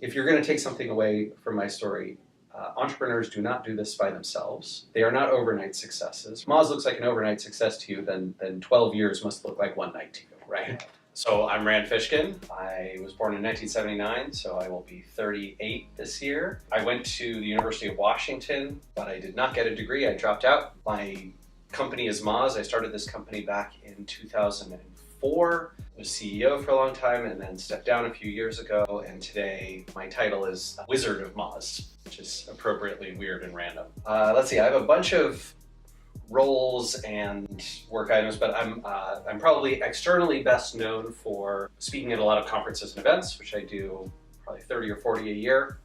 if you're going to take something away from my story, entrepreneurs do not do this by themselves. They are not overnight successes. Moz looks like an overnight success to you, then 12 years must look like one night to you, right? So I'm Rand Fishkin. I was born in 1979, so I will be 38 this year. I went to the University of Washington, but I did not get a degree. I dropped out. My company is Moz. I started this company back in 2004. I was CEO for a long time and then stepped down a few years ago. And today my title is Wizard of Moz, which is appropriately weird and random. Let's see, I have a bunch of roles and work items, but I'm probably externally best known for speaking at a lot of conferences and events, which I do probably 30 or 40 a year.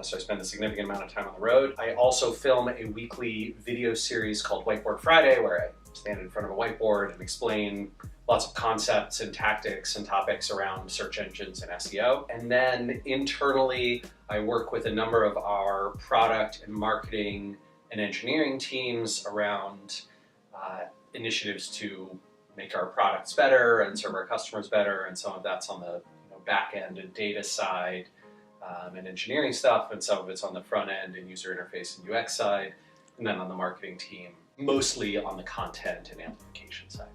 So I spend a significant amount of time on the road. I also film a weekly video series called Whiteboard Friday, where I stand in front of a whiteboard and explain lots of concepts and tactics and topics around search engines and SEO. And then internally, I work with a number of our product and marketing and engineering teams around initiatives to make our products better and serve our customers better. And some of that's on the back end and data side and engineering stuff, and some of it's on the front end and user interface and UX side. And then on the marketing team, mostly on the content and amplification side.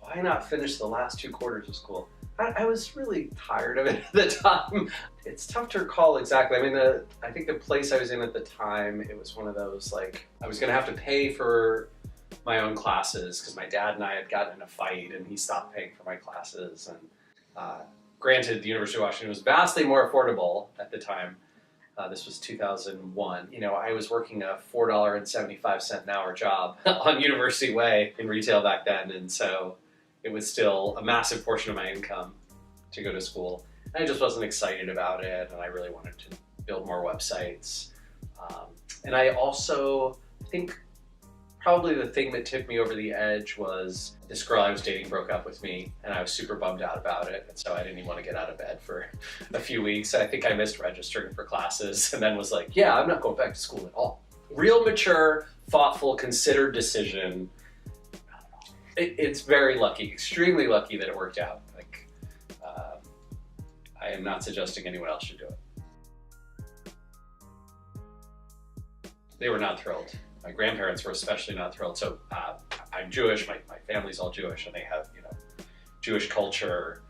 Why not finish the last 2 quarters of school? I was really tired of it at the time. It's tough to recall exactly. I mean, I think the place I was in at the time, it was one of those, like, I was gonna have to pay for my own classes because my dad and I had gotten in a fight and he stopped paying for my classes. And granted, the University of Washington was vastly more affordable at the time. This was 2001. I was working a $4.75 an hour job on University Way in retail back then, and so it was still a massive portion of my income to go to school. And I just wasn't excited about it, and I really wanted to build more websites. And I also think probably the thing that tipped me over the edge was this girl I was dating broke up with me, and I was super bummed out about it. And so I didn't even want to get out of bed for a few weeks. I think I missed registering for classes and then was like, yeah, I'm not going back to school at all. Real mature, thoughtful, considered decision. It's very lucky, extremely lucky that it worked out. Like, I am not suggesting anyone else should do it. They were not thrilled. My grandparents were especially not thrilled. So I'm Jewish, my family's all Jewish, and they have, Jewish culture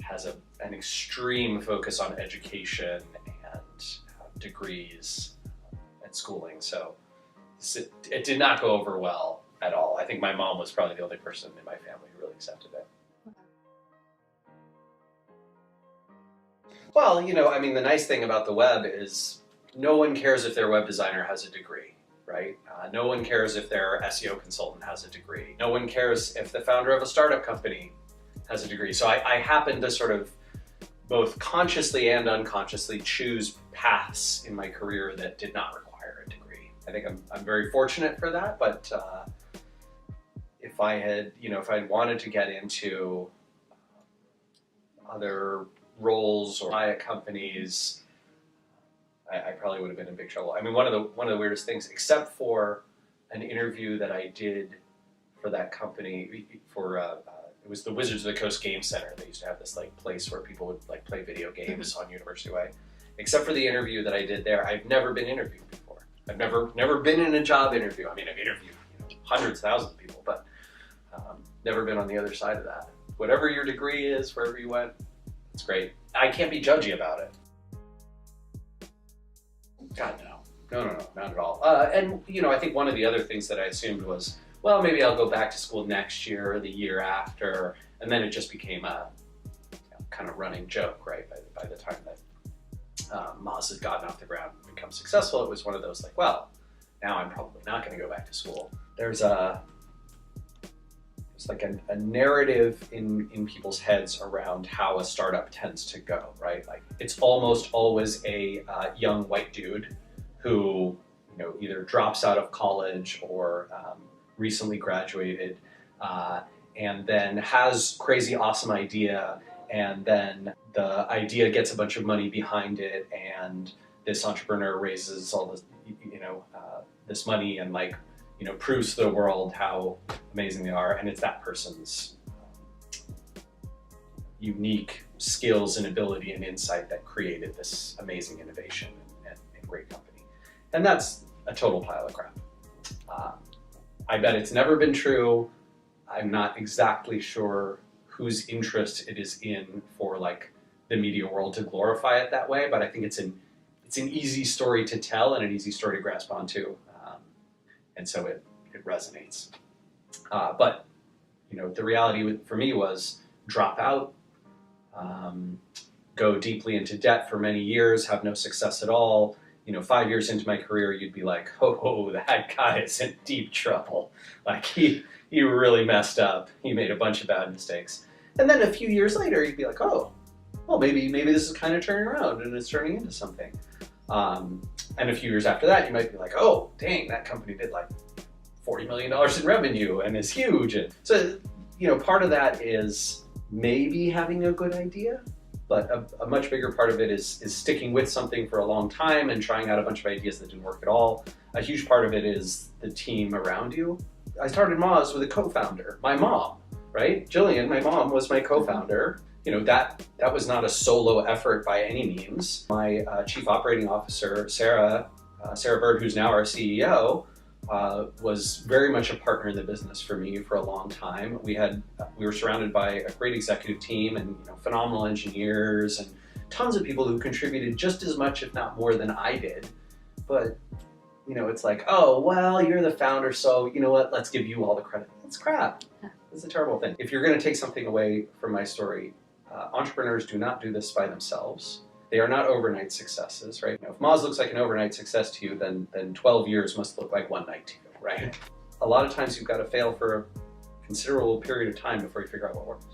has an extreme focus on education and degrees and schooling. So it did not go over well at all. I think my mom was probably the only person in my family who really accepted it. Well, I mean, the nice thing about the web is no one cares if their web designer has a degree. Right? No one cares if their SEO consultant has a degree. No one cares if the founder of a startup company has a degree. So I happen to sort of both consciously and unconsciously choose paths in my career that did not require a degree. I think I'm very fortunate for that, but if I had wanted to get into other roles or buy at companies, I probably would have been in big trouble. I mean, one of the weirdest things, except for an interview that I did for that company for it was the Wizards of the Coast Game Center. They used to have this place where people would play video games on University Way. Except for the interview that I did there, I've never been interviewed before. I've never been in a job interview. I mean, I've interviewed hundreds, thousands of people, but never been on the other side of that. Whatever your degree is, wherever you went, it's great. I can't be judgy about it. God, no, not at all. And I think one of the other things that I assumed was, well, maybe I'll go back to school next year or the year after, and then it just became a kind of running joke, right? By the time that Moz had gotten off the ground and become successful, it was one of those well, now I'm probably not going to go back to school. There's a narrative in people's heads around how a startup tends to go, right? It's almost always a young white dude who either drops out of college or recently graduated and then has crazy awesome idea, and then the idea gets a bunch of money behind it, and this entrepreneur raises all this this money and proves to the world how amazing they are, and it's that person's unique skills and ability and insight that created this amazing innovation and great company. And that's a total pile of crap. I bet it's never been true. I'm not exactly sure whose interest it is in for like the media world to glorify it that way, but I think it's an easy story to tell and an easy story to grasp onto, and so it resonates. But the reality for me was drop out, go deeply into debt for many years, have no success at all. 5 years into my career, you'd be like, oh, that guy is in deep trouble. Like he really messed up. He made a bunch of bad mistakes. And then a few years later, you'd be like, oh, well, maybe this is kind of turning around and it's turning into something. And a few years after that, you might be like, oh, dang, that company did like $40 million in revenue and is huge. And so, part of that is maybe having a good idea, but a much bigger part of it is sticking with something for a long time and trying out a bunch of ideas that didn't work at all. A huge part of it is the team around you. I started Moz with a co-founder, my mom, right? Jillian, my mom, was my co-founder. That was not a solo effort by any means. My chief operating officer, Sarah Bird, who's now our CEO, was very much a partner in the business for me for a long time. We were surrounded by a great executive team and phenomenal engineers and tons of people who contributed just as much, if not more, than I did. But it's like, oh, well, you're the founder, so you know what? Let's give you all the credit. That's crap. It's a terrible thing. If you're going to take something away from my story, entrepreneurs do not do this by themselves. They are not overnight successes, right? If Moz looks like an overnight success to you, then 12 years must look like one night to you, right? A lot of times you've got to fail for a considerable period of time before you figure out what works.